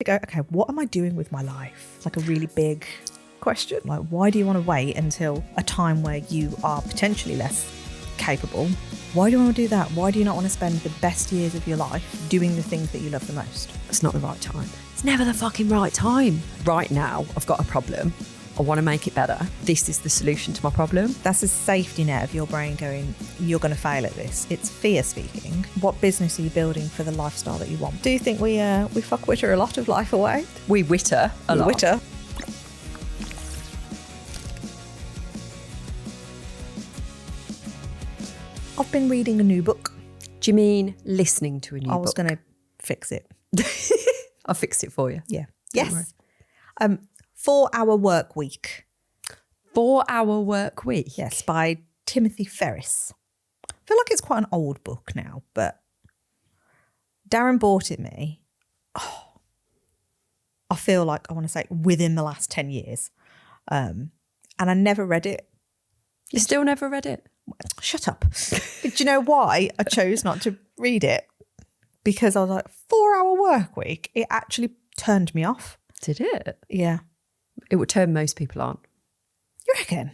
go, okay, what am I doing with my life? It's like a really big question. Like, why do you want to wait until a time where you are potentially less capable? Why do you want to do that? Why do you not want to spend the best years of your life doing the things that you love the most? It's not the right time. It's never the fucking right time. Right now, I've got a problem. I want to make it better. This is the solution to my problem. That's a safety net of your brain going, you're going to fail at this. It's fear speaking. What business are you building for the lifestyle that you want? Do you think we fuck witter a lot of life away? We witter a lot. Witter. I've been reading a new book. Do you mean listening to a new book? I was going to fix it. I'll fix it for you. Yeah. Yes. 4-Hour Work Week. 4-Hour Work Week? Yes, by Timothy Ferriss. I feel like it's quite an old book now, but Darren bought it me. Oh, I feel like I want to say within the last 10 years. And I never read it. You still never read it? Shut up. But do you know why I chose not to read it? Because I was like, 4-Hour Work Week. It actually turned me off. Did it? Yeah. It would turn most people on. You reckon?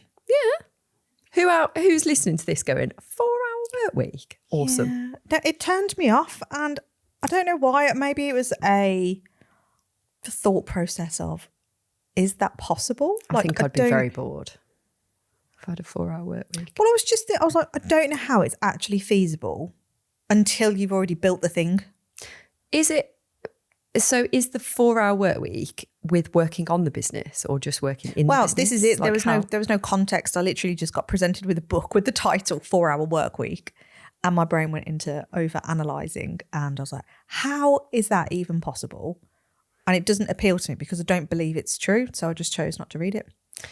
Yeah. Who's listening to this going, 4-Hour Work Week? Awesome. Yeah. No, it turned me off, and I don't know why. Maybe it was the thought process of, is that possible? I think I'd be very bored if I had a 4-hour work week. Well, I was like, I don't know how it's actually feasible until you've already built the thing. Is the 4-hour work week with working on the business or just working in the business? Well, this is it. There was no context. I literally just got presented with a book with the title 4-Hour Work Week, and my brain went into over analysing, and I was like, how is that even possible? And it doesn't appeal to me because I don't believe it's true, so I just chose not to read it.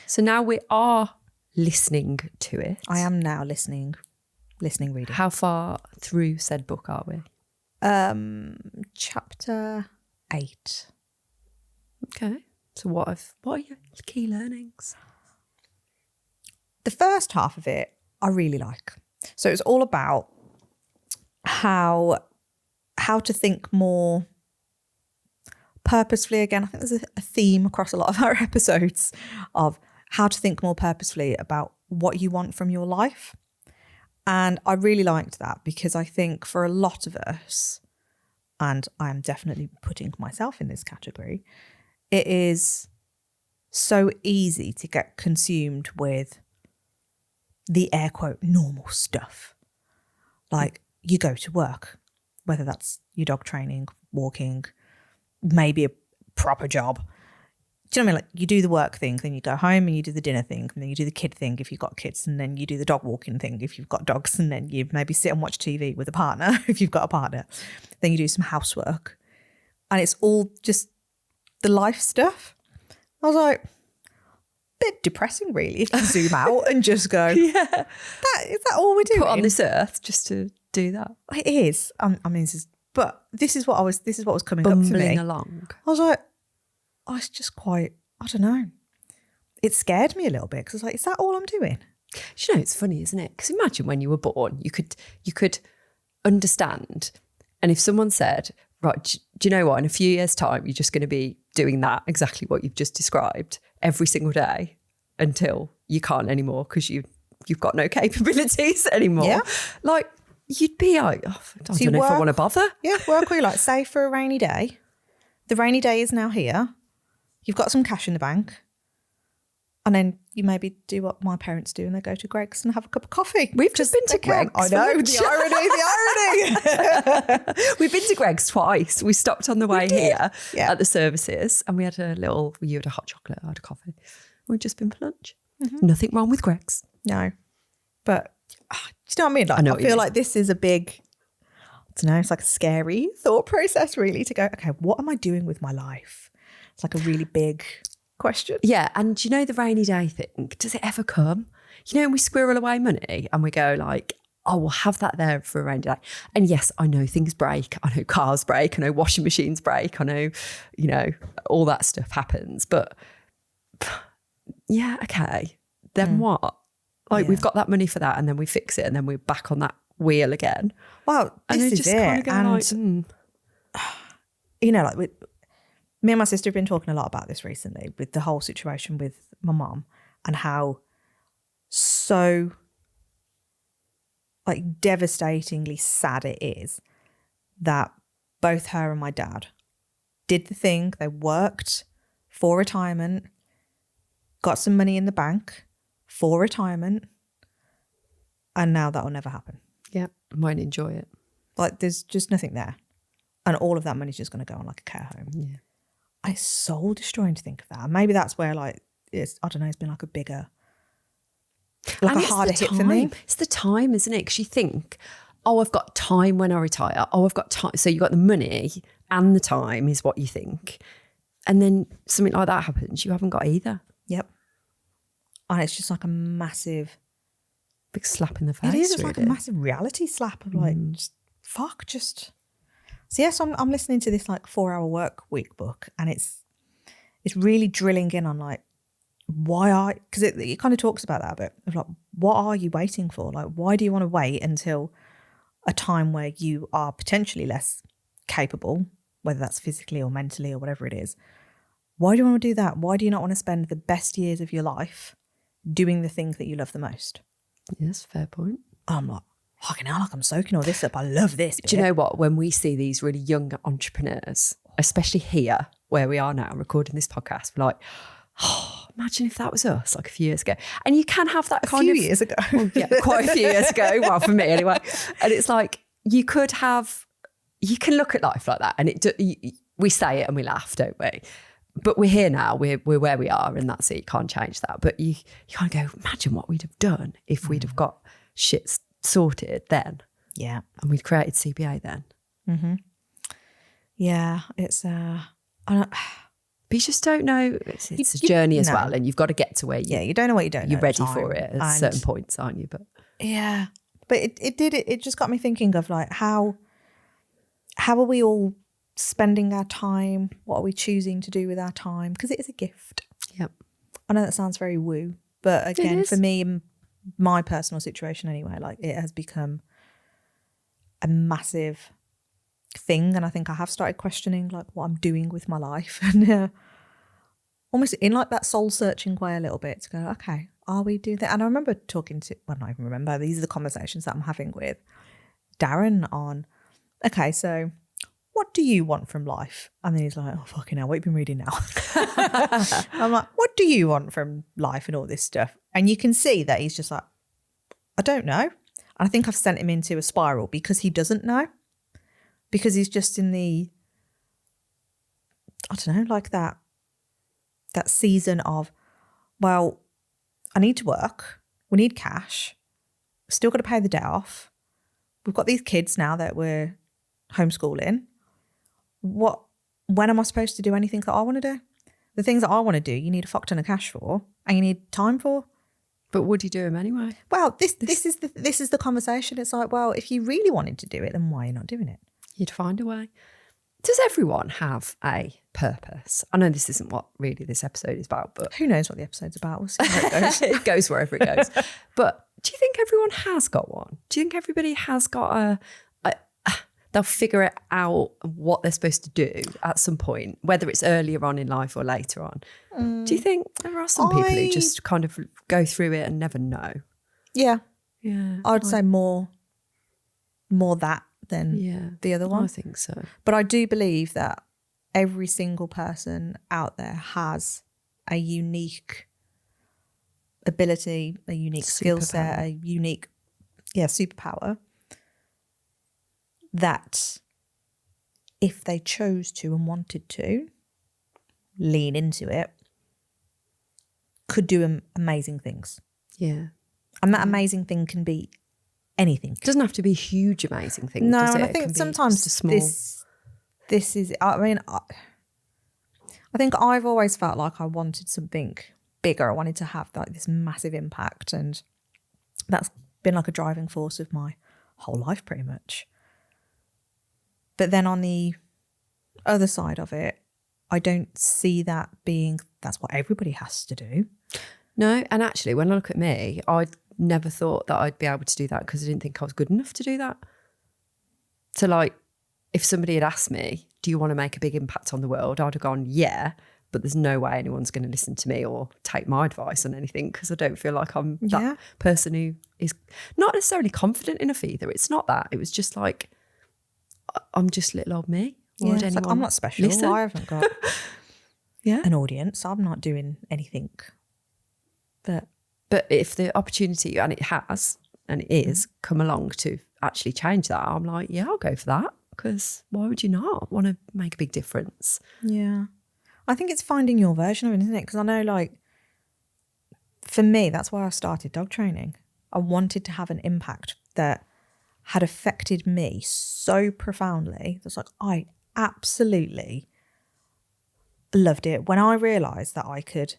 So now we are listening to it. I am now listening, reading. How far through said book are we? Chapter 8. Okay. So what are your key learnings? The first half of it I really like. So it's all about how to think more purposefully. Again, I think there's a theme across a lot of our episodes of how to think more purposefully about what you want from your life. And I really liked that because I think for a lot of us, and I am definitely putting myself in this category, it is so easy to get consumed with the air quote normal stuff. Like you go to work, whether that's your dog training, walking, maybe a proper job. Do you know what I mean? Like you do the work thing, then you go home and you do the dinner thing, and then you do the kid thing if you've got kids, and then you do the dog walking thing if you've got dogs, and then you maybe sit and watch TV with a partner if you've got a partner. Then you do some housework. And it's all just the life stuff. I was like, bit depressing really if you zoom out and just go, is that all we're doing? Put on this earth just to do that. It is. I mean, this is what was coming up for me. Bumbling along. I was like, it's just quite, I don't know. It scared me a little bit because I was like, is that all I'm doing? You know, it's funny, isn't it? Because imagine when you were born, you could understand. And if someone said, right, do you know what? In a few years' time, you're just going to be doing that, exactly what you've just described, every single day until you can't anymore because you've got no capabilities anymore. Yeah. Like, you'd be like, I don't know if I want to bother. Yeah, work where you like, save for a rainy day. The rainy day is now here. You've got some cash in the bank. And then you maybe do what my parents do and they go to Greg's and have a cup of coffee. We've just been to Greg's. I know, the irony. We've been to Greg's twice. We stopped on the way here at the services and we had you had a hot chocolate, I had a coffee. We've just been for lunch. Mm-hmm. Nothing wrong with Greg's. No. But, do you know what I mean? Like, I feel like this is a big, I don't know, it's like a scary thought process really to go, okay, what am I doing with my life? It's like a really big question. Yeah, and do you know the rainy day thing? Does it ever come? You know, when we squirrel away money and we go like, oh, we'll have that there for a rainy day. And yes, I know things break. I know cars break. I know washing machines break. I know, all that stuff happens. But yeah, okay. Then what? Like we've got that money for that and then we fix it and then we're back on that wheel again. Well, this is it. And, like, me and my sister have been talking a lot about this recently with the whole situation with my mom and how so like devastatingly sad it is that both her and my dad did the thing. They worked for retirement, got some money in the bank for retirement, and now that'll never happen. Yeah, won't enjoy it. Like there's just nothing there. And all of that money's just going to go on like a care home. Yeah. And it's soul destroying to think of that. Maybe that's where like, it's, I don't know, it's been like a bigger, like and a harder hit for me. It's the time, isn't it? Because you think, oh, I've got time when I retire. Oh, I've got time. So you've got the money and the time is what you think. And then something like that happens, you haven't got either. Yep. And it's just like a massive... big slap in the face. It is. It's really. like a massive reality slap of like, just, fuck, just... So yes, I'm listening to this like 4-hour work week book, and it's really drilling in on like, because it kind of talks about that a bit of like, what are you waiting for? Like, why do you want to wait until a time where you are potentially less capable, whether that's physically or mentally or whatever it is? Why do you want to do that? Why do you not want to spend the best years of your life doing the things that you love the most? Yes, fair point. I'm like, fucking hell, like I'm soaking all this up. I love this. Do you know what? When we see these really young entrepreneurs, especially here where we are now recording this podcast, we're like, oh, imagine if that was us like a few years ago. And you can have that kind of... A few years ago. Well, yeah, quite a few years ago. Well, for me anyway. And it's like, you can look at life like that. And we say it and we laugh, don't we? But we're here now, we're where we are, and that's it. You can't change that. But you kind of go, imagine what we'd have done if we'd have got shit sorted then. Yeah. And we'd created CBA then. Mm-hmm. Yeah, it's... But you just don't know. It's a journey as well, and you've got to get to where you don't know what you don't know. You're ready for it at certain points, aren't you? But yeah, but it just got me thinking of like how are we all spending our time? What are we choosing to do with our time? Because it is a gift. Yep. I know that sounds very woo, but again, for me, my personal situation anyway, like it has become a massive thing, and I think I have started questioning like what I'm doing with my life, and almost in like that soul searching way a little bit to go, okay, are we doing that? And I remember talking to, well, not even remember, these are the conversations that I'm having with Darren on, okay, so what do you want from life? And then he's like, oh, fucking hell, what have you been reading now? I'm like, what do you want from life and all this stuff? And you can see that he's just like, I don't know. And I think I've sent him into a spiral because he doesn't know. Because he's just in the, I don't know, like that season of, well, I need to work. We need cash. We've still got to pay the debt off. We've got these kids now that we're homeschooling. When am I supposed to do anything that I want to do? The things that I want to do, you need a fuck ton of cash for, and you need time for. But would you do them anyway? Well, this is the conversation. It's like, well, if you really wanted to do it, then why are you not doing it? You'd find a way. Does everyone have a purpose? I know this isn't what really this episode is about, but... Who knows what the episode's about? We'll see how it goes. It goes wherever it goes. But do you think everyone has got one? Do you think everybody has got they'll figure it out what they're supposed to do at some point, whether it's earlier on in life or later on? Do you think there are some people who just kind of go through it and never know? Yeah. Yeah. I'd say more that than the other one. I think so. But I do believe that every single person out there has a unique ability, a unique skill set, a unique superpower that if they chose to and wanted to lean into it, could do amazing things. Yeah. And that amazing thing can be anything. It doesn't have to be a huge amazing thing. No, does it? and I think sometimes this is, I mean, I think I've always felt like I wanted something bigger. I wanted to have like this massive impact, and that's been like a driving force of my whole life pretty much. But then on the other side of it, I don't see that being, that's what everybody has to do. No, and actually when I look at me, I never thought that I'd be able to do that because I didn't think I was good enough to do that. So like if somebody had asked me do you want to make a big impact on the world? I'd have gone, yeah, but there's no way anyone's going to listen to me or take my advice on anything, because I don't feel like I'm that person who is not necessarily confident enough either. It's not that. It was just like, I'm just little old me. Why would anyone I'm not special. listen? I haven't got an audience. I'm not doing anything. But if the opportunity, and it has, and it is, come along to actually change that, I'm like, yeah, I'll go for that, because why would you not want to make a big difference? Yeah. I think it's finding your version of it, isn't it? Because I know, like, for me, that's why I started dog training. I wanted to have an impact that had affected me so profoundly. That's like, I absolutely loved it. When I realised that I could,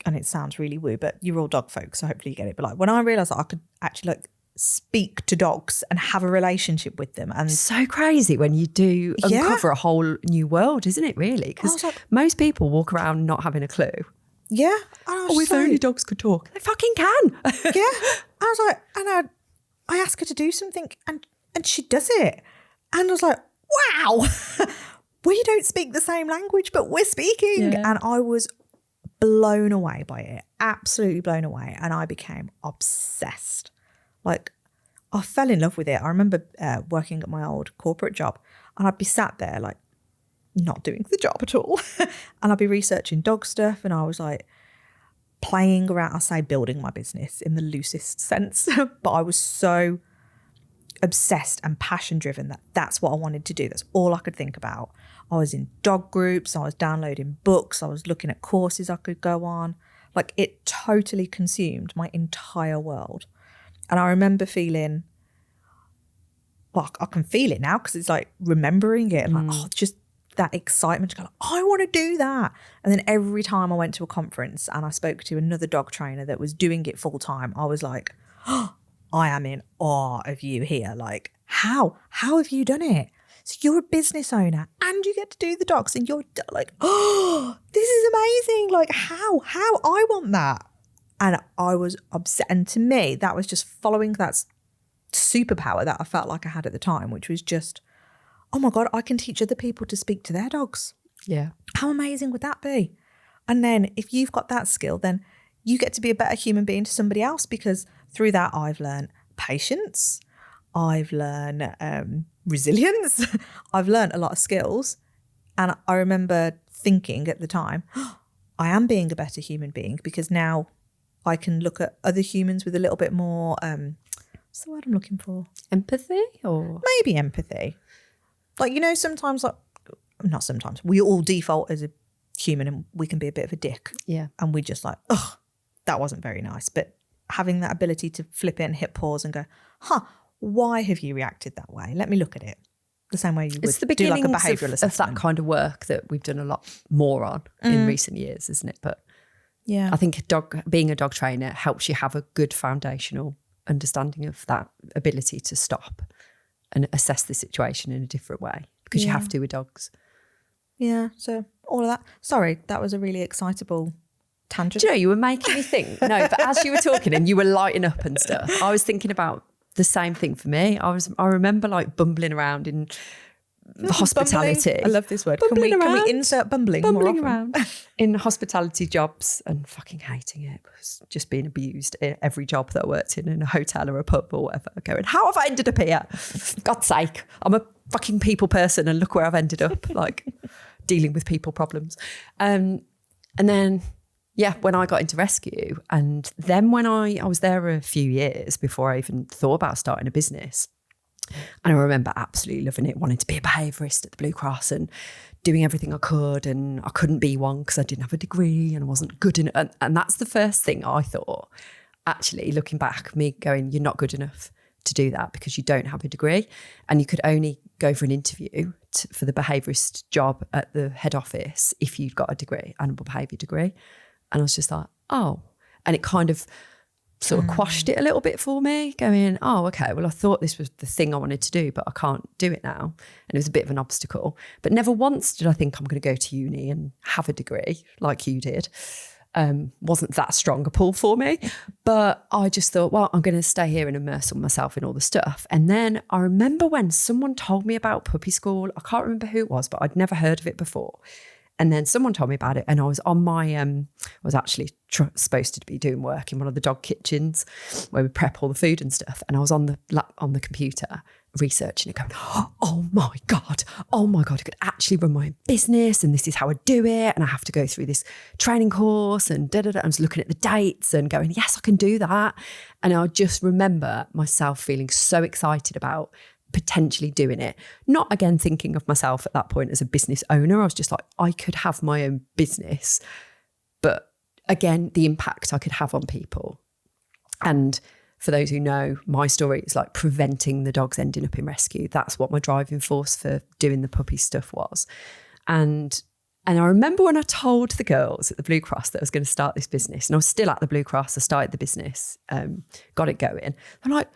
and it sounds really woo, but you're all dog folk, so hopefully you get it. But like, when I realised that I could actually like speak to dogs and have a relationship with them. And so crazy when you do uncover a whole new world, isn't it, really? Because like, most people walk around not having a clue. Yeah. If only dogs could talk. They fucking can. Yeah. I was like, and I asked her to do something and she does it. And I was like, wow, we don't speak the same language, but we're speaking. Yeah. And I was blown away by it, absolutely blown away. And I became obsessed. Like, I fell in love with it. I remember working at my old corporate job, and I'd be sat there like not doing the job at all. And I'd be researching dog stuff, and I was like playing around, I say building my business in the loosest sense, but I was so obsessed and passion driven that that's what I wanted to do. That's all I could think about. I was in dog groups, I was downloading books, I was looking at courses I could go on. Like, it totally consumed my entire world. And I remember feeling, well, I can feel it now because it's like remembering it and like, oh, just that excitement to go, I want to do that. And then every time I went to a conference and I spoke to another dog trainer that was doing it full time, I was like, oh, I am in awe of you here. Like, how have you done it? So you're a business owner and you get to do the dogs and you're like, oh, this is amazing. Like, how I want that. And I was upset. And to me, that was just following that superpower that I felt like I had at the time, which was just, oh my God, I can teach other people to speak to their dogs. Yeah. How amazing would that be? And then if you've got that skill, then you get to be a better human being to somebody else, because through that I've learned patience, I've learned resilience, I've learned a lot of skills. And I remember thinking at the time, oh, I am being a better human being, because now I can look at other humans with a little bit more, what's the word I'm looking for? Empathy, or? Maybe empathy. Like, you know, sometimes, like, not sometimes, we all default as a human and we can be a bit of a dick. Yeah. And we just like, oh, that wasn't very nice. But having that ability to flip it and hit pause and go, why have you reacted that way? Let me look at it. The same way you would do like a behavioural assessment. Of that kind of work that we've done a lot more on in recent years, isn't it? But yeah, I think being a dog trainer helps you have a good foundational understanding of that ability to stop and assess the situation in a different way, because you have to with dogs. Yeah, so all of that. Sorry, that was a really excitable tangent. Do you know, you were making me think. No, but as you were talking and you were lighting up and stuff, I was thinking about the same thing for me. I remember like bumbling around in hospitality. Bumbling. I love this word. Can we insert bumbling more often? Around in hospitality jobs and fucking hating it. Just being abused in every job that I worked in a hotel or a pub or whatever. Going, how have I ended up here? God's sake, I'm a fucking people person and look where I've ended up, like dealing with people problems. And then, yeah, when I got into rescue, and then when I was there a few years before I even thought about starting a business. And I remember absolutely loving it, wanting to be a behaviourist at the Blue Cross and doing everything I could. And I couldn't be one because I didn't have a degree and I wasn't good enough. And that's the first thing I thought, actually, looking back, me going, you're not good enough to do that because you don't have a degree. And you could only go for an interview for the behaviourist job at the head office if you'd got a degree, animal behaviour degree. And I was just like, oh. And it kind of sort of quashed it a little bit for me, going, oh, okay, well, I thought this was the thing I wanted to do, but I can't do it now. And it was a bit of an obstacle. But never once did I think I'm going to go to uni and have a degree like you did. wasn't that strong a pull for me. But I just thought, well, I'm going to stay here and immerse myself in all the stuff. And then I remember when someone told me about puppy school. I can't remember who it was, but I'd never heard of it before. And then someone told me about it, and I was on my, I was actually supposed to be doing work in one of the dog kitchens where we prep all the food and stuff. And I was on the computer researching it, going, oh my God, I could actually run my own business, and this is how I do it. And I have to go through this training course and I was looking at the dates and going, yes, I can do that. And I just remember myself feeling so excited about potentially doing it. Not again thinking of myself at that point as a business owner. I was just like, I could have my own business, but again, the impact I could have on people. And for those who know my story, it's like preventing the dogs ending up in rescue. That's what my driving force for doing the puppy stuff was. And I remember when I told the girls at the Blue Cross that I was going to start this business, and I was still at the Blue Cross, I started the business, got it going. They're like,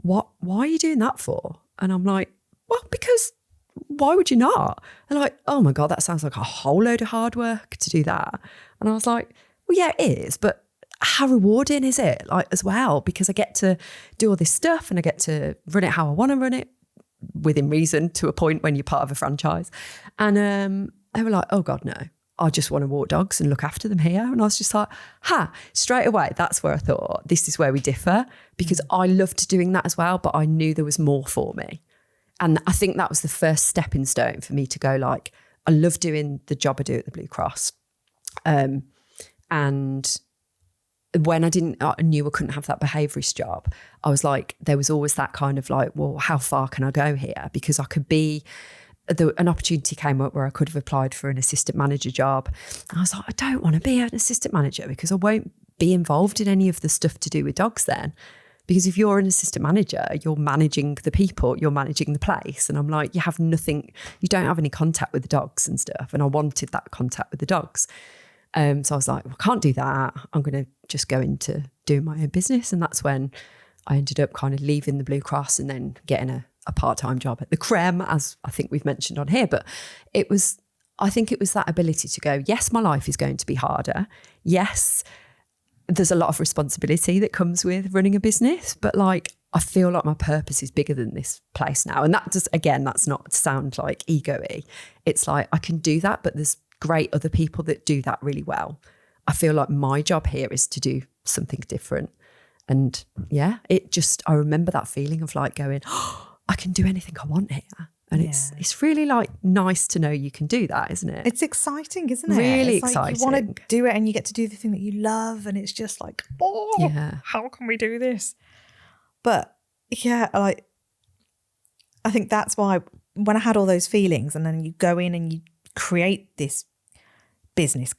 why are you doing that for? And I'm like, well, because why would you not? They're like, oh my God, that sounds like a whole load of hard work to do that. And I was like, well, yeah, it is, but how rewarding is it, like, as well? Because I get to do all this stuff and I get to run it how I want to run it, within reason, to a point when you're part of a franchise. And they were like, oh God, no, I just want to walk dogs and look after them here. And I was just like, straight away, that's where I thought, this is where we differ, because I loved doing that as well, but I knew there was more for me. And I think that was the first stepping stone for me to go, like, I love doing the job I do at the Blue Cross. And when I knew I couldn't have that behaviourist job, I was like, there was always that kind of like, well, how far can I go here? Because I could be, an opportunity came up where I could have applied for an assistant manager job. And I was like, I don't want to be an assistant manager because I won't be involved in any of the stuff to do with dogs then. Because if you're an assistant manager, you're managing the people, you're managing the place. And I'm like, you have nothing, you don't have any contact with the dogs and stuff. And I wanted that contact with the dogs. So I was like, well, I can't do that. I'm going to just go into doing my own business. And that's when I ended up kind of leaving the Blue Cross and then getting a part-time job at the Creme, as I think we've mentioned on here. But I think it was that ability to go, yes, my life is going to be harder. Yes, there's a lot of responsibility that comes with running a business, but like, I feel like my purpose is bigger than this place now. And that just, again, that's not to sound like ego-y. It's like, I can do that, but there's great other people that do that really well. I feel like my job here is to do something different. And yeah, I remember that feeling of like going, I can do anything I want here. And it's really like nice to know you can do that, isn't it? It's exciting, isn't it? Really it's exciting. Like you want to do it and you get to do the thing that you love, and it's just like, how can we do this? But yeah, like, I think that's why when I had all those feelings and then you go in and you create this business,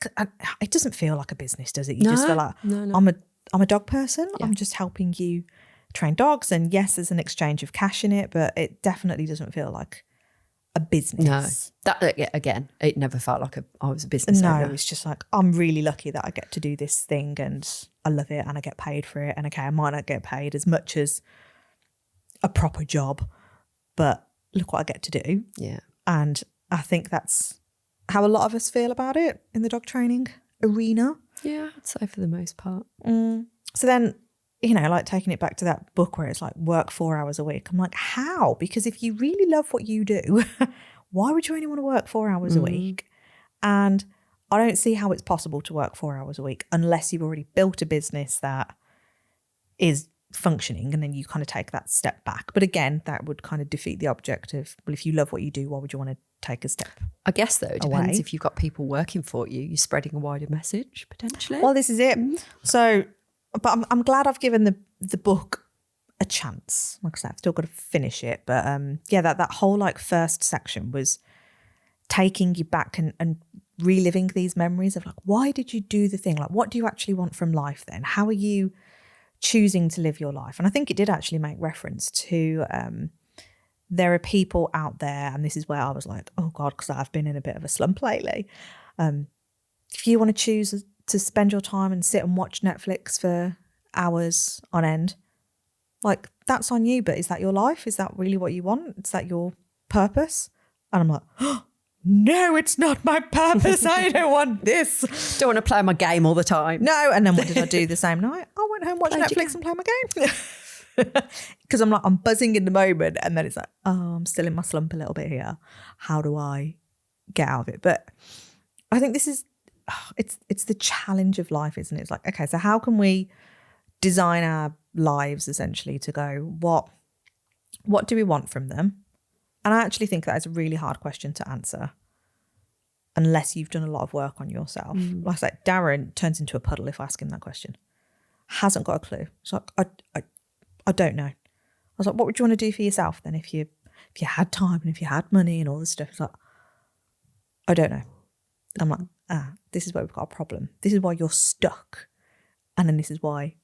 it doesn't feel like a business, does it? You just feel like, no. I'm a dog person. Yeah. I'm just helping you train dogs. And yes, there's an exchange of cash in it, but it definitely doesn't feel like a business. No, that again, it never felt like I was a business owner. No, it's just like, I'm really lucky that I get to do this thing and I love it and I get paid for it. And okay, I might not get paid as much as a proper job, but look what I get to do. Yeah. And I think that's how a lot of us feel about it in the dog training arena. Yeah, I'd say for the most part. So then, you know, like taking it back to that book where it's like work 4 hours a week. I'm like, how? Because if you really love what you do, why would you only want to work 4 hours a week? And I don't see how it's possible to work 4 hours a week unless you've already built a business that is functioning, and then you kind of take that step back. But again, that would kind of defeat the object of, well, if you love what you do, why would you want to take a step? I guess though, it depends if you've got people working for you, you're spreading a wider message potentially. Well, this is it. So, but I'm glad I've given the book a chance. Like I said, I've still got to finish it. But yeah, that whole like first section was taking you back and reliving these memories of like, why did you do the thing? Like, what do you actually want from life then? How are you choosing to live your life? And I think it did actually make reference to there are people out there, and this is where I was like, oh God, because I've been in a bit of a slump lately. If you want to choose to spend your time and sit and watch Netflix for hours on end, like, that's on you, but is that your life? Is that really what you want? Is that your purpose? And I'm like, oh, no, it's not my purpose. I don't want this. Don't want to play my game all the time. No. And then what did I do the same night? I went home, watched Netflix and played my game. Because I'm buzzing in the moment. And then it's like, oh, I'm still in my slump a little bit here. How do I get out of it? But I think this is, it's the challenge of life, isn't it? It's like, okay, so how can we design our lives essentially to go, what do we want from them? And I actually think that is a really hard question to answer unless you've done a lot of work on yourself. Like I said, Darren turns into a puddle if I ask him that question. Hasn't got a clue. It's like, I don't know. I was like, what would you want to do for yourself then if you had time and if you had money and all this stuff? It's like, I don't know. I'm like, this is where we've got a problem. This is why you're stuck. And then this is why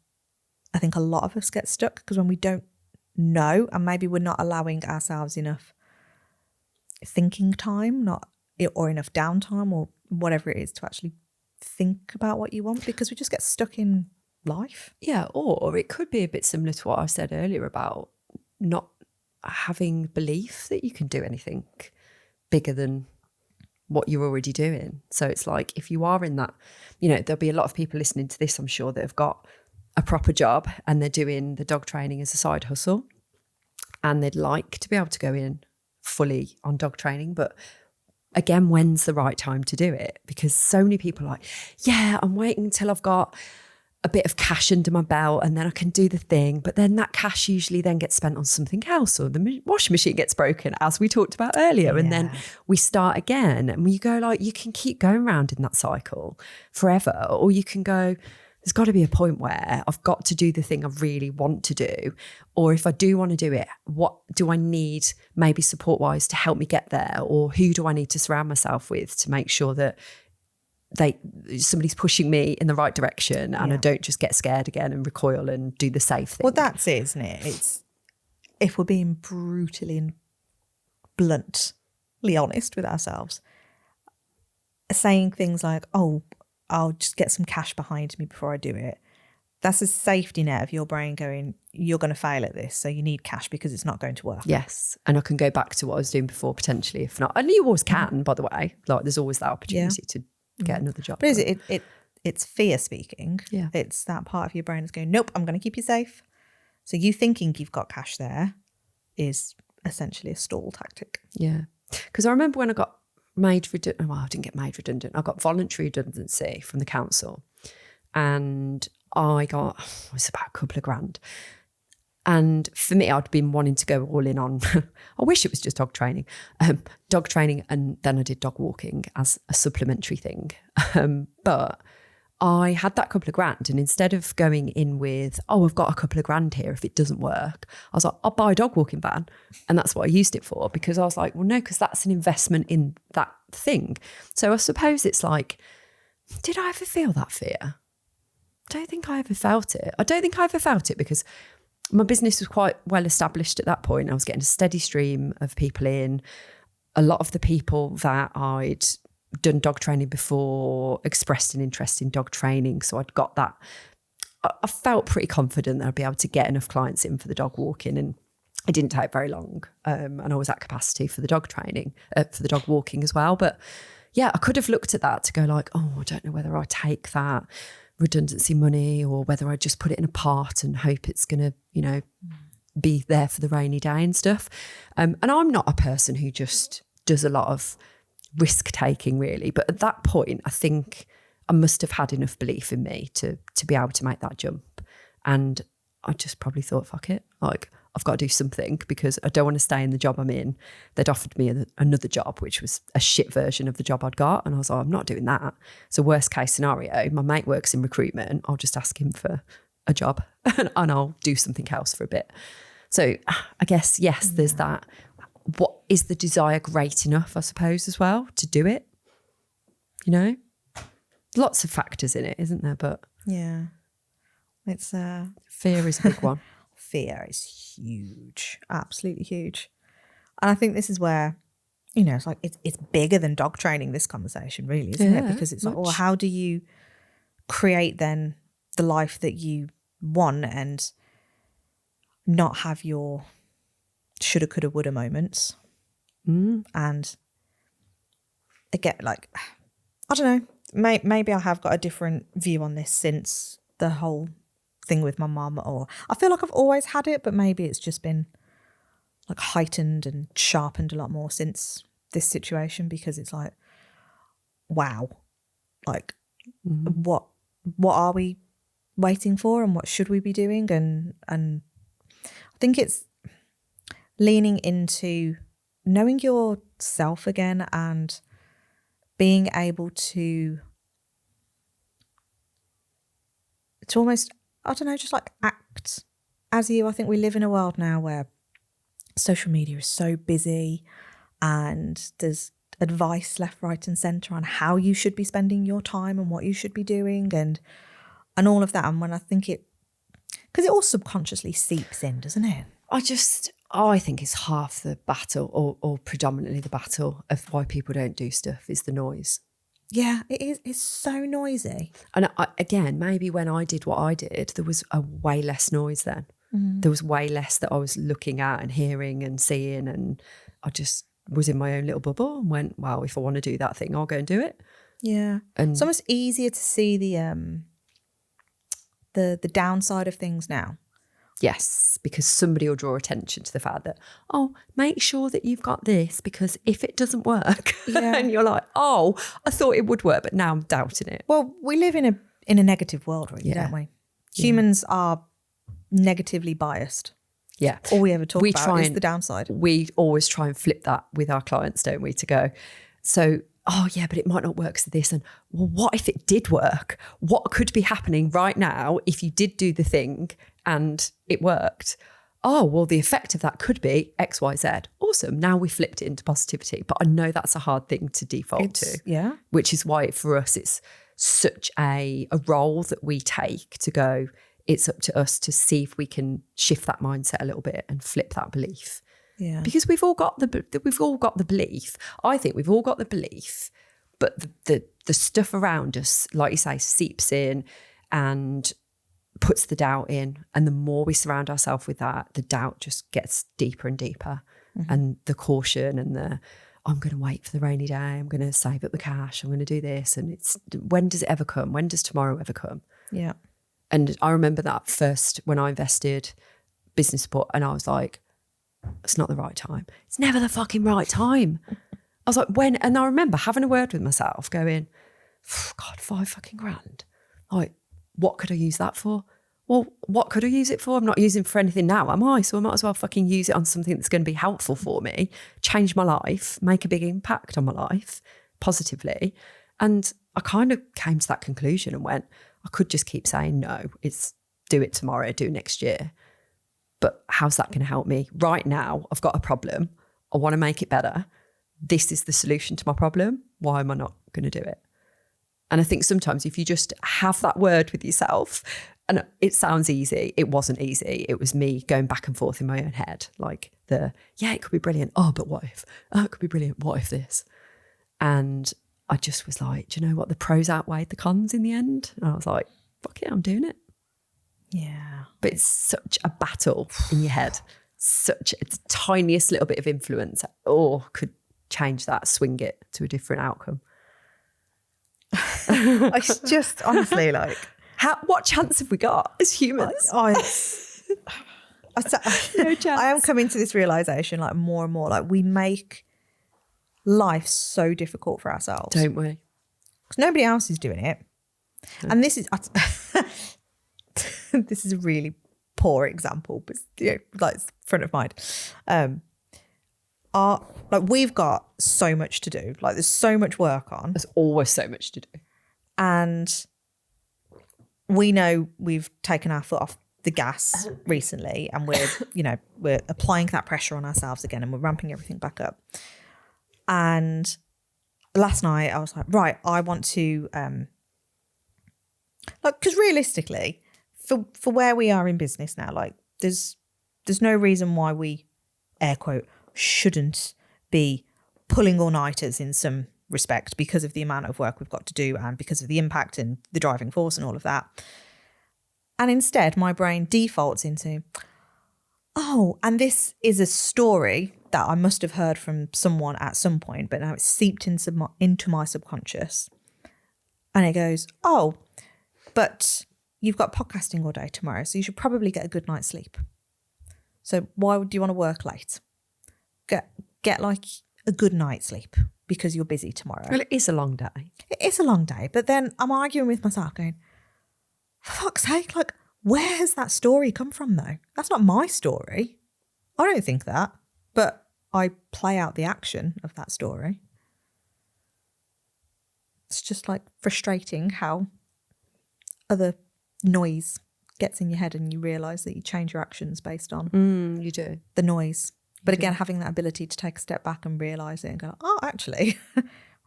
I think a lot of us get stuck, because when we don't know, and maybe we're not allowing ourselves enough thinking time, or enough downtime or whatever it is to actually think about what you want, because we just get stuck in life. Yeah, or it could be a bit similar to what I said earlier about not having belief that you can do anything bigger than what you're already doing. So it's like, if you are in that, there'll be a lot of people listening to this, I'm sure, that have got a proper job and they're doing the dog training as a side hustle, and they'd like to be able to go in fully on dog training. But again, when's the right time to do it? Because so many people are like, yeah, I'm waiting until I've got a bit of cash under my belt and then I can do the thing. But then that cash usually then gets spent on something else, or the washing machine gets broken, as we talked about earlier. And then we start again, and you go like, you can keep going round in that cycle forever, or you can go, there's got to be a point where I've got to do the thing I really want to do. Or if I do want to do it, what do I need maybe support-wise to help me get there? Or who do I need to surround myself with to make sure that somebody's pushing me in the right direction, and I don't just get scared again and recoil and do the safe thing? Well, that's it, isn't it? It's, if we're being brutally and bluntly honest with ourselves, saying things like, oh, I'll just get some cash behind me before I do it. That's a safety net of your brain going, you're going to fail at this, so you need cash because it's not going to work. Yes. And I can go back to what I was doing before potentially, if not. And you always can, by the way. Like, there's always that opportunity to get another job. But it's fear speaking. Yeah. It's that part of your brain is going, nope, I'm going to keep you safe. So you thinking you've got cash there is essentially a stall tactic. Yeah. Because I remember when I got made redundant. Well, I didn't get made redundant. I got voluntary redundancy from the council, and it was about a couple of grand. And for me, I'd been wanting to go all in on, I wish it was just dog training, and then I did dog walking as a supplementary thing. But I had that couple of grand, and instead of going in with, I've got a couple of grand here if it doesn't work, I was like, I'll buy a dog walking van. And that's what I used it for, because I was like, well, no, because that's an investment in that thing. So I suppose it's like, did I ever feel that fear? I don't think I ever felt it. I don't think I ever felt it because my business was quite well established at that point. I was getting a steady stream of people in. A lot of the people that I'd done dog training before expressed an interest in dog training. So I'd got that. I felt pretty confident that I'd be able to get enough clients in for the dog walking, and it didn't take very long. And I was at capacity for the dog training, for the dog walking as well. But yeah, I could have looked at that to go like, I don't know whether I take that redundancy money or whether I just put it in a pot and hope it's going to, be there for the rainy day and stuff. And I'm not a person who just does a lot of risk taking really. But at that point, I think I must have had enough belief in me to be able to make that jump. And I just probably thought, fuck it. Like, I've got to do something because I don't want to stay in the job I'm in. They'd offered me another job, which was a shit version of the job I'd got. And I was like, I'm not doing that. So worst case scenario, my mate works in recruitment. I'll just ask him for a job and I'll do something else for a bit. So I guess, yes, there's that. What is the desire great enough, I suppose, as well, to do it? Lots of factors in it, isn't there? But yeah, it's fear is a big one. Fear is huge, absolutely huge. And I think this is where, it's like, it's bigger than dog training, this conversation really, isn't it? Because it's like, well, how do you create then the life that you want and not have your shoulda, coulda, woulda moments and again, like, I don't know, maybe I have got a different view on this since the whole thing with my mum, or I feel like I've always had it, but maybe it's just been like heightened and sharpened a lot more since this situation, because it's like, wow, like what are we waiting for, and what should we be doing? And I think it's leaning into knowing yourself again and being able to almost, I don't know, just like act as you. I think we live in a world now where social media is so busy and there's advice left, right and centre on how you should be spending your time and what you should be doing and all of that. And when I think because it all subconsciously seeps in, doesn't it? I think it's half the battle, or predominantly the battle of why people don't do stuff is the noise. Yeah, it is. It's so noisy. And again, maybe when I did what I did, there was a way less noise then. There was way less that I was looking at and hearing and seeing, and I just was in my own little bubble and went, well, if I want to do that thing, I'll go and do it. Yeah. And it's almost easier to see the downside of things now. Yes, because somebody will draw attention to the fact that, oh, make sure that you've got this, because if it doesn't work, and you're like, oh, I thought it would work, but now I'm doubting it. Well, we live in a negative world, really, don't we? Humans are negatively biased. Yeah. All we ever talk about is the downside. We always try and flip that with our clients, don't we, to go, so, oh yeah, but it might not work for this. And well, what if it did work? What could be happening right now if you did do the thing and it worked? Oh, well, the effect of that could be X, Y, Z. Awesome. Now we flipped it into positivity. But I know that's a hard thing to default to. Yeah. Which is why for us, it's such a role that we take to go, it's up to us to see if we can shift that mindset a little bit and flip that belief. Yeah. Because we've all got the belief. I think we've all got the belief, but the stuff around us, like you say, seeps in and puts the doubt in. And the more we surround ourselves with that, the doubt just gets deeper and deeper. And the caution and I'm going to wait for the rainy day. I'm going to save up the cash. I'm going to do this. And it's, when does it ever come? When does tomorrow ever come? Yeah. And I remember that first when I invested business support, and I was like, it's not the right time. It's never the fucking right time. I was like, when? And I remember having a word with myself going, God, $5,000. Like, what could I use that for? Well, what could I use it for? I'm not using it for anything now, am I? So I might as well fucking use it on something that's going to be helpful for me, change my life, make a big impact on my life positively. And I kind of came to that conclusion and went, I could just keep saying, no, it's do it tomorrow, do it next year. But how's that going to help me? Right now, I've got a problem. I want to make it better. This is the solution to my problem. Why am I not going to do it? And I think sometimes if you just have that word with yourself, and it sounds easy, it wasn't easy. It was me going back and forth in my own head. Like it could be brilliant. Oh, but what if? Oh, it could be brilliant. What if this? And I just was like, do you know what? The pros outweighed the cons in the end. And I was like, fuck it, I'm doing it. Yeah. But it's such a battle in your head. It's the tiniest little bit of influence could change that, swing it to a different outcome. I just honestly like, what chance have we got as humans? No chance. I am coming to this realization like more and more, like we make life so difficult for ourselves. Don't we? Because nobody else is doing it. No. And this is this is a really poor example, but like it's front of mind. We've got so much to do. Like there's so much work on. There's always so much to do. And we know we've taken our foot off the gas recently, and we're applying that pressure on ourselves again, and we're ramping everything back up. And last night I was like, right, I want to because realistically, for where we are in business now, like there's no reason why we, air quote, shouldn't be pulling all-nighters in some respect because of the amount of work we've got to do and because of the impact and the driving force and all of that. And instead, my brain defaults into, oh, and this is a story that I must have heard from someone at some point, but now it's seeped into my subconscious. And it goes, oh, but you've got podcasting all day tomorrow, so you should probably get a good night's sleep. So why would you want to work late? Get like a good night's sleep because you're busy tomorrow. Well, it is a long day. It is a long day. But then I'm arguing with myself going, for fuck's sake, like, where has that story come from though? That's not my story. I don't think that. But I play out the action of that story. It's just like frustrating how other noise gets in your head and you realise that you change your actions based on You do. the noise. But again, having that ability to take a step back and realise it and go, oh, actually,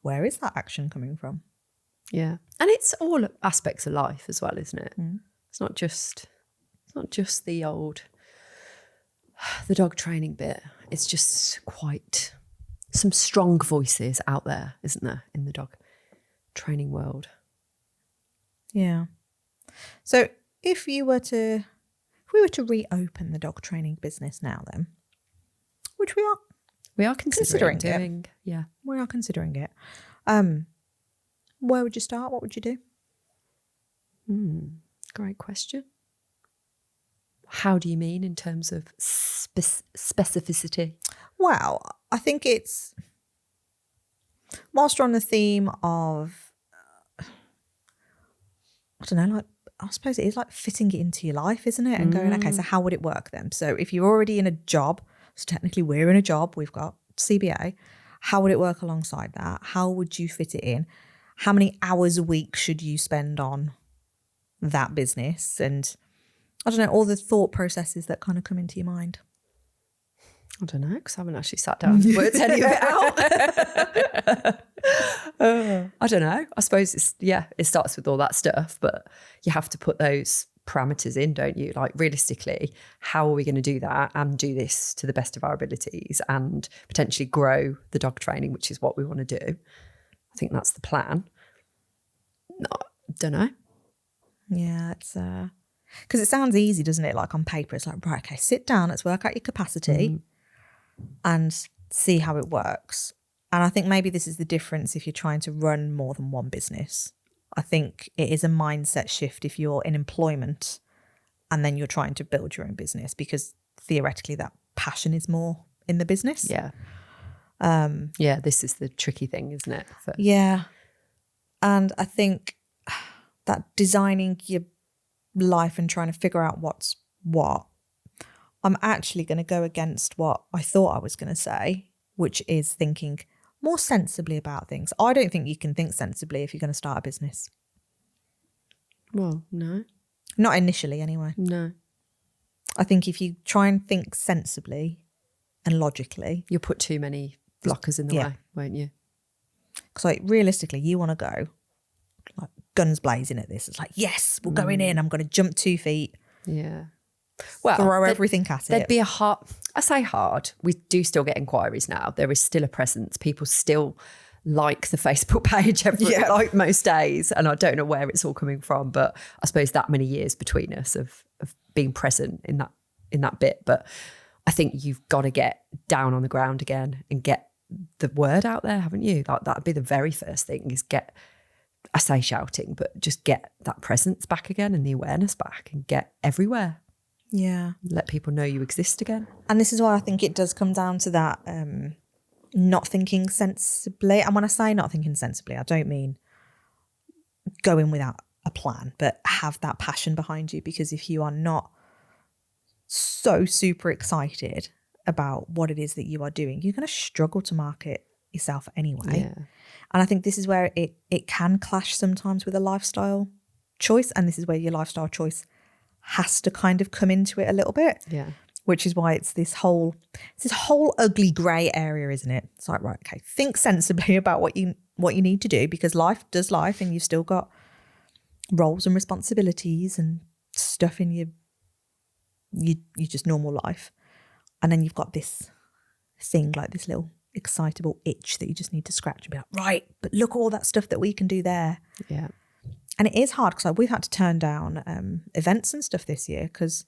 where is that action coming from? Yeah. And it's all aspects of life as well, isn't it? It's not just the dog training bit. It's just quite some strong voices out there, isn't there, in the dog training world? Yeah. So if we were to reopen the dog training business now then, which we are considering doing. Yeah. We are considering it. Where would you start? What would you do? Great question. How do you mean in terms of specificity? Well, I think it's, whilst we're on the theme of, I don't know, like, I suppose it is like fitting it into your life, isn't it? And going, okay, so how would it work then? So if you're already in a job, so technically we're in a job, we've got CBA, how would it work alongside that? How would you fit it in? How many hours a week should you spend on that business? And I don't know, all the thought processes that kind of come into your mind. I don't know, because I haven't actually sat down and worked any of it out. I don't know. I suppose it starts with all that stuff, but you have to put those parameters in, don't you? Like, realistically, how are we going to do that and do this to the best of our abilities and potentially grow the dog training, which is what we want to do? I think that's the plan. No, don't know. Yeah, it's because it sounds easy, doesn't it? Like on paper, it's like, right, okay, sit down, let's work out your capacity and see how it works. And I think maybe this is the difference if you're trying to run more than one business. I think it is a mindset shift if you're in employment and then you're trying to build your own business, because theoretically that passion is more in the business. Yeah. This is the tricky thing, isn't it? Yeah. And I think that designing your life and trying to figure out what's what, I'm actually going to go against what I thought I was going to say, which is thinking more sensibly about things. I don't think you can think sensibly if you're going to start a business. Well, no. Not initially, anyway. No. I think if you try and think sensibly and logically, you'll put too many blockers in the way, won't you? Because like realistically, you want to go like guns blazing at this. It's like, yes, we're going in. I'm going to jump 2 feet. Yeah. Well, throw everything at it. There'd be a hard, I say hard, we do still get inquiries now. There is still a presence. People still like the Facebook page like most days. And I don't know where it's all coming from, but I suppose that many years between us of being present in that bit. But I think you've got to get down on the ground again and get the word out there, haven't you? Like, that'd be the very first thing, is get, I say shouting, but just get that presence back again and the awareness back and get everywhere. Yeah. Let people know you exist again. And this is why I think it does come down to that not thinking sensibly. And when I say not thinking sensibly, I don't mean going without a plan, but have that passion behind you. Because if you are not so super excited about what it is that you are doing, you're going to struggle to market yourself anyway. Yeah. And I think this is where it can clash sometimes with a lifestyle choice. And this is where your lifestyle choice has to kind of come into it a little bit. Yeah. Which is why it's this whole ugly grey area, isn't it? It's like, right, okay, think sensibly about what you need to do, because life does life and you've still got roles and responsibilities and stuff in your just normal life. And then you've got this thing, like this little excitable itch that you just need to scratch and be like, right, but look at all that stuff that we can do there. Yeah. And it is hard because we've had to turn down events and stuff this year because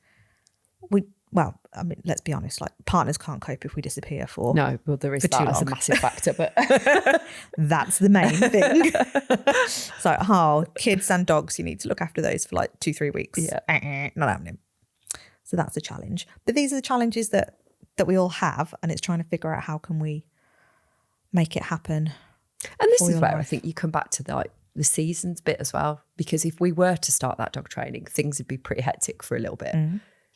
well, I mean, let's be honest, like partners can't cope if we disappear for No, well, there is for too that as a long. massive factor, but That's the main thing. So, kids and dogs, you need to look after those for like 2-3 weeks. Yeah. Not happening. So that's a challenge. But these are the challenges that we all have, and it's trying to figure out how can we make it happen. And this for is your where I life. think you come back to the seasons bit as well, because if we were to start that dog training, things would be pretty hectic for a little bit.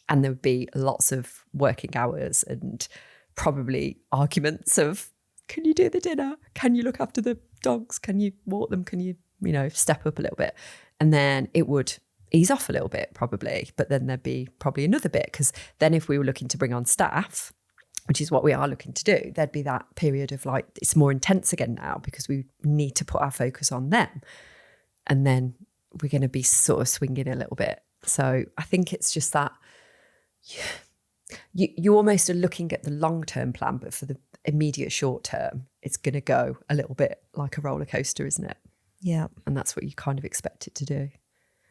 And there would be lots of working hours and probably arguments of, can you do the dinner? Can you look after the dogs? Can you walk them? Can you, step up a little bit? And then it would ease off a little bit probably, but then there'd be probably another bit, because then if we were looking to bring on staff, which is what we are looking to do, there'd be that period of like, it's more intense again now because we need to put our focus on them. And then we're going to be sort of swinging a little bit. So I think it's just that you almost are looking at the long-term plan, but for the immediate short term, it's going to go a little bit like a roller coaster, isn't it? Yeah. And that's what you kind of expect it to do.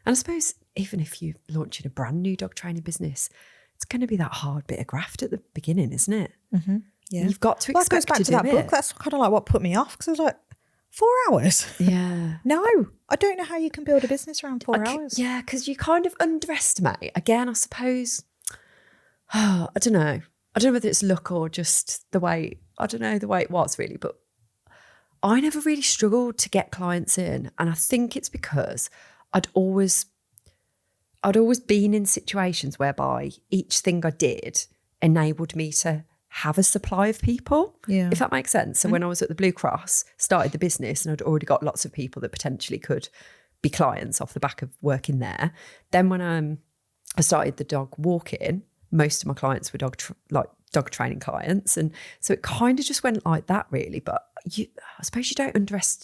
And I suppose even if you're launching a brand new dog training business, it's going to be that hard bit of graft at the beginning, isn't it? Mm-hmm. Yeah. You've got to Well, that goes expect back to to do that it. book. That's kind of like what put me off, because I was like, 4 hours? Yeah. No, I don't know how you can build a business around 4 hours. Yeah, because you kind of underestimate. Again, I suppose, I don't know. I don't know whether it's luck or just the way it was really, but I never really struggled to get clients in. And I think it's because I'd always been in situations whereby each thing I did enabled me to have a supply of people, if that makes sense. So when I was at the Blue Cross, started the business, and I'd already got lots of people that potentially could be clients off the back of working there. Then when I started the dog walking, most of my clients were dog training clients. And so it kind of just went like that really. But I suppose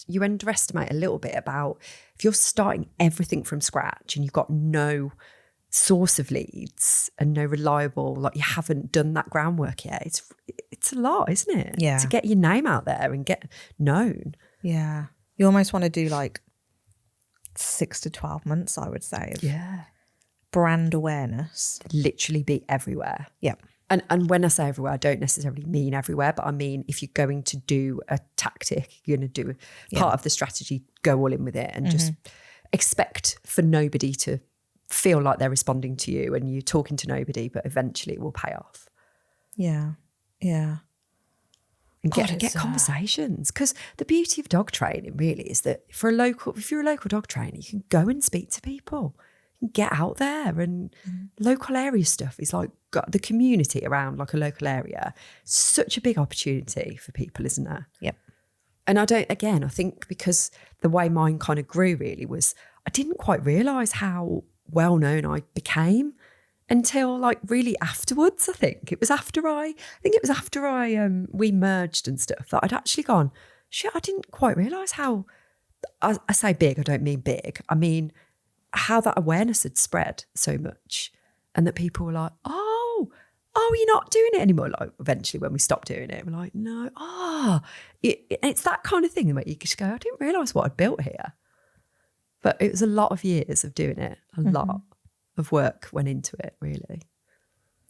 you underestimate a little bit about if you're starting everything from scratch and you've got no source of leads and no reliable, like you haven't done that groundwork yet, it's a lot, isn't it? Yeah. To get your name out there and get known. Yeah. You almost want to do like 6 to 12 months, I would say, of brand awareness. Literally be everywhere. Yeah. And when I say everywhere, I don't necessarily mean everywhere, but I mean if you're going to do a tactic, you're going to do part of the strategy, go all in with it and just expect for nobody to feel like they're responding to you and you're talking to nobody, but eventually it will pay off. Yeah. Yeah. And God, get conversations. Because the beauty of dog training really is that if you're a local dog trainer, you can go and speak to people. You can get out there, and local area stuff is like the community around like a local area. Such a big opportunity for people, isn't there? Yep. And I think because the way mine kind of grew really was I didn't quite realise how well known I became until like really afterwards. I think it was after we merged and stuff that I'd actually gone, shit, I didn't quite realise how, I say big, I don't mean big, I mean how that awareness had spread so much, and that people were like, oh, you're not doing it anymore. Like eventually when we stopped doing it, we're like, no, it's that kind of thing where you just go, I didn't realise what I'd built here. But it was a lot of years of doing it, a lot of work went into it, really.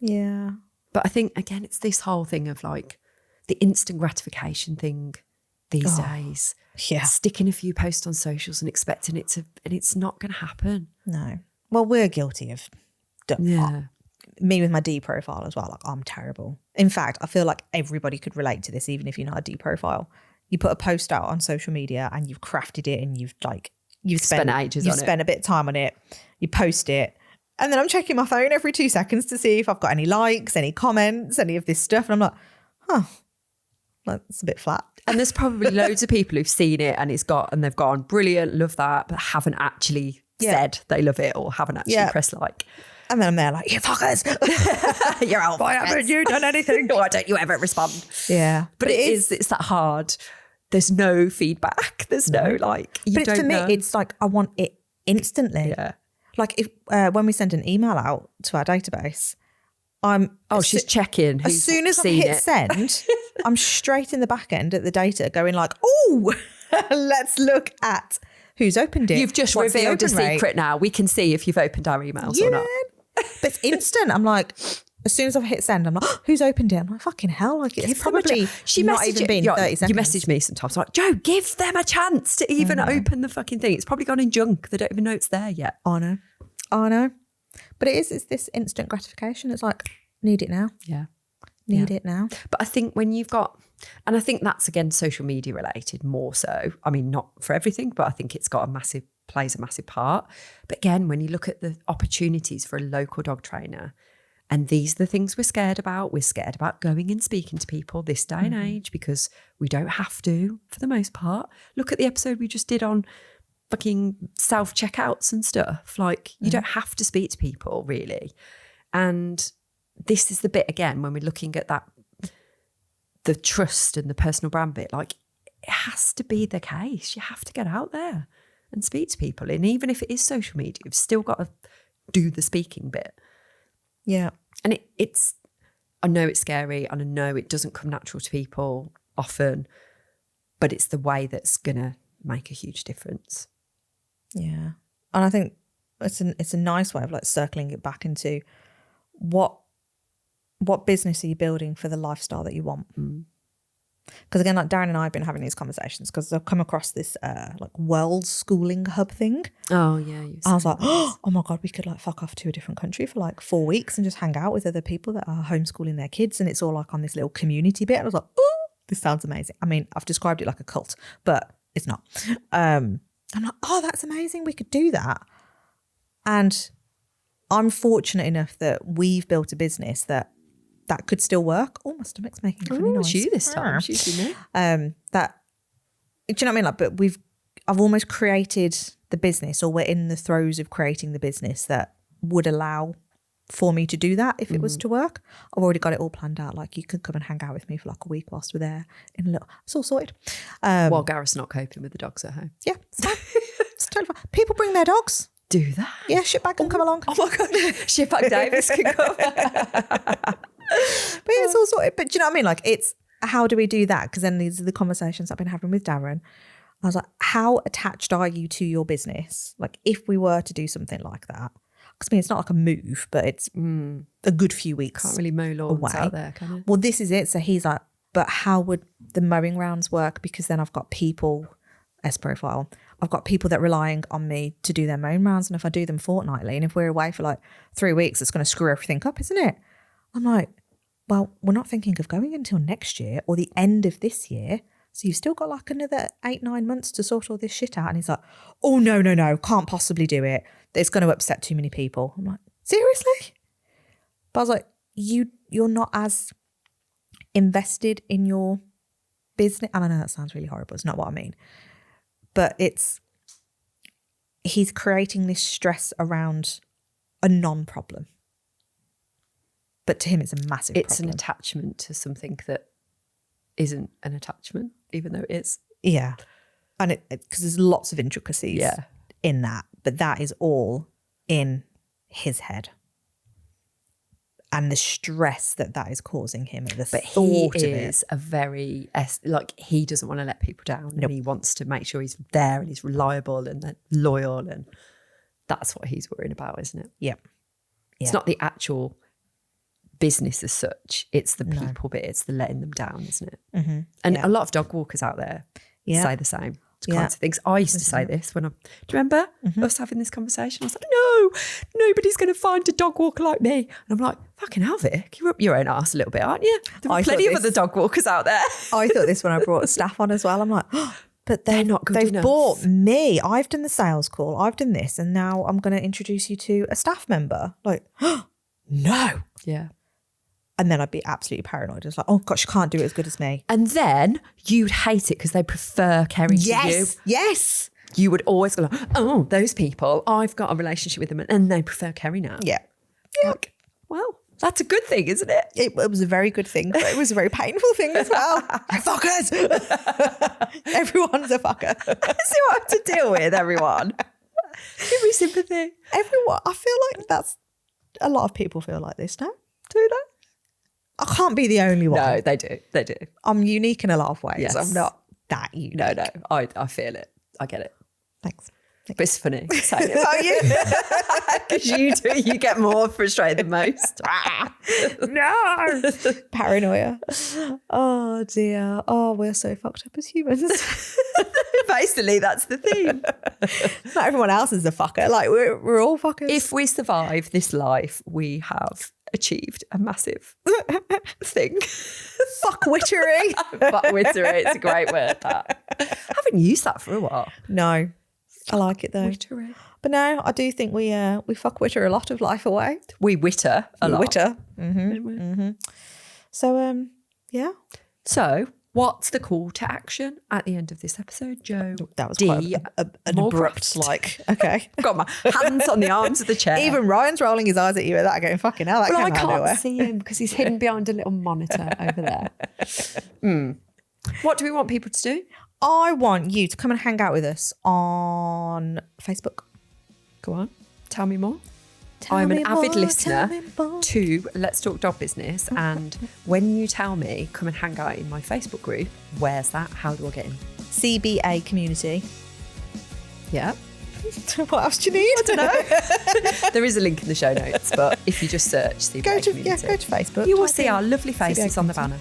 Yeah. But I think, again, it's this whole thing of like the instant gratification thing these days. Yeah. Sticking a few posts on socials and expecting it to, and it's not going to happen. No. Well, we're guilty of me with my D profile as well. Like, I'm terrible. In fact, I feel like everybody could relate to this, even if you're not a D profile. You put a post out on social media and you've crafted it and you've spent ages on it. You've spent a bit of time on it. You post it. And then I'm checking my phone every 2 seconds to see if I've got any likes, any comments, any of this stuff. And I'm like, it's a bit flat. And there's probably loads of people who've seen it and they've gone, brilliant, love that, but haven't actually said they love it or haven't actually pressed like. And then I'm there like, you fuckers. You're out. Why haven't you done anything? Why don't you ever respond? Yeah. But it's that hard. There's no feedback. There's no like, you but don't for me, know. it's like, I want it instantly. Yeah. Like if when we send an email out to our database, she's checking. As soon as I hit send, I'm straight in the back end at the data going like, oh, let's look at who's opened it. You've just revealed a secret now. We can see if you've opened our emails or not. But it's instant. I'm like, as soon as I've hit send, I'm like, who's opened it? I'm like, fucking hell. Like, it's probably not even been 30 seconds. You message me sometimes like, Joe, give them a chance to even open the fucking thing. It's probably gone in junk. They don't even know it's there yet. I know. But it's this instant gratification. It's like, need it now. Yeah. Need it now. But I think when you've got, and I think that's again social media related more so. I mean, not for everything, but I think it's got plays a massive part. But again, when you look at the opportunities for a local dog trainer, and these are the things we're scared about. We're scared about going and speaking to people this day and age because we don't have to for the most part. Look at the episode we just did on fucking self-checkouts and stuff. Like, you don't have to speak to people really. And this is the bit, again, when we're looking at that, the trust and the personal brand bit, like, it has to be the case. You have to get out there and speak to people. And even if it is social media, you've still got to do the speaking bit. Yeah. And it's, I know it's scary and I know it doesn't come natural to people often, but it's the way that's going to make a huge difference. Yeah. And I think it's a nice way of like circling it back into what business are you building for the lifestyle that you want? Because again, like Darren and I have been having these conversations because I've come across this like world schooling hub thing. Oh yeah. I was like, oh my God, we could like fuck off to a different country for like 4 weeks and just hang out with other people that are homeschooling their kids. And it's all like on this little community bit. And I was like, oh, this sounds amazing. I mean, I've described it like a cult, but it's not. I'm like, oh, that's amazing. We could do that. And I'm fortunate enough that we've built a business that could still work. Oh, my stomach's making a funny noise. It's you this time. It's usually me. That, do you know what I mean? Like, but I've almost created the business, or we're in the throes of creating the business that would allow for me to do that if it was to work. I've already got it all planned out. Like, you could come and hang out with me for like a week whilst we're there in a little, it's all sorted. While Gareth's not coping with the dogs at home. Yeah, it's fine. It's totally fine. People bring their dogs. Do that? Yeah, shitbag can come along. Oh my God, shitbag Davis can come. But yeah, it's all sorted. But do you know what I mean? Like, it's, how do we do that? Because then these are the conversations I've been having with Darren. I was like, how attached are you to your business? Like, if we were to do something like that, because I mean, it's not like a move, but it's a good few weeks. Can't really mow lawns out there, can you? Well, this is it. So he's like, but how would the mowing rounds work? Because then I've got people, S profile, I've got people that are relying on me to do their mowing rounds. And if I do them fortnightly, and if we're away for like 3 weeks, it's going to screw everything up, isn't it? I'm like, well, we're not thinking of going until next year or the end of this year. So you've still got like another 8-9 months to sort all this shit out. And he's like, oh, no, can't possibly do it. It's going to upset too many people. I'm like, seriously? But I was like, you're not as invested in your business. And I know that sounds really horrible. It's not what I mean. But he's creating this stress around a non-problem. But to him, it's a massive problem. It's an attachment to something that isn't an attachment, even though it is. Yeah. And because there's lots of intricacies in that, but that is all in his head. And the stress that is causing him, the thought of it. He is a very, like, he doesn't want to let people down. Nope. And he wants to make sure he's there and he's reliable and loyal. And that's what he's worrying about, isn't it? Yeah. It's not the actual business as such, it's the people bit, it's the letting them down, isn't it? Mm-hmm. And a lot of dog walkers out there say the same kinds of things. I used to say this when do you remember us having this conversation? I was like, no, nobody's going to find a dog walker like me. And I'm like, fucking hell, Vic, you're up your own arse a little bit, aren't you? There are plenty of other dog walkers out there. I thought this when I brought staff on as well. I'm like, but they're not good enough. They've bought me. I've done the sales call. I've done this. And now I'm going to introduce you to a staff member. Like, no. Yeah. And then I'd be absolutely paranoid. It's like, oh gosh, you can't do it as good as me. And then you'd hate it because they prefer Kerry to you. Yes. You would always go like, oh, those people, I've got a relationship with them and they prefer Kerry now. Yeah. Like, well, that's a good thing, isn't it? It was a very good thing, but it was a very painful thing as well. Fuckers. Everyone's a fucker. See what I have to deal with, everyone. Give me sympathy. Everyone. I feel like that's, a lot of people feel like this now. Do they? I can't be the only one. No, they do. They do. I'm unique in a lot of ways. Yes. I'm not that unique. No, I feel it. I get it. Thanks. But it's funny saying it about you. Because you get more frustrated than most. No. Paranoia. Oh, dear. Oh, we're so fucked up as humans. Basically, that's the theme. Not everyone else is a fucker. Like, we're all fuckers. If we survive this life, we have achieved a massive thing. Fuckwittery. Fuckwittery. It's a great word, that. I haven't used that for a while. No. I like it though. Wittery. But no, I do think we fuckwitter a lot of life away. We witter a lot. Witter. So, yeah. So, what's the call to action at the end of this episode, Joe? That was quite an abrupt, like, okay. I've got my hands on the arms of the chair. Even Ryan's rolling his eyes at you at that going, fucking hell, that well, came I out of nowhere. can't see him because he's hidden behind a little monitor over there. What do we want people to do? I want you to come and hang out with us on Facebook. Go on, tell me more. I'm an avid listener to Let's Talk Dog Business, and when you tell me come and hang out in my Facebook group, where's that? How do I get in? CBA community. Yeah. What else do you need? I don't know. There is a link in the show notes, but if you just search CBA community, go to Facebook. you will see our lovely faces CBA on the banner.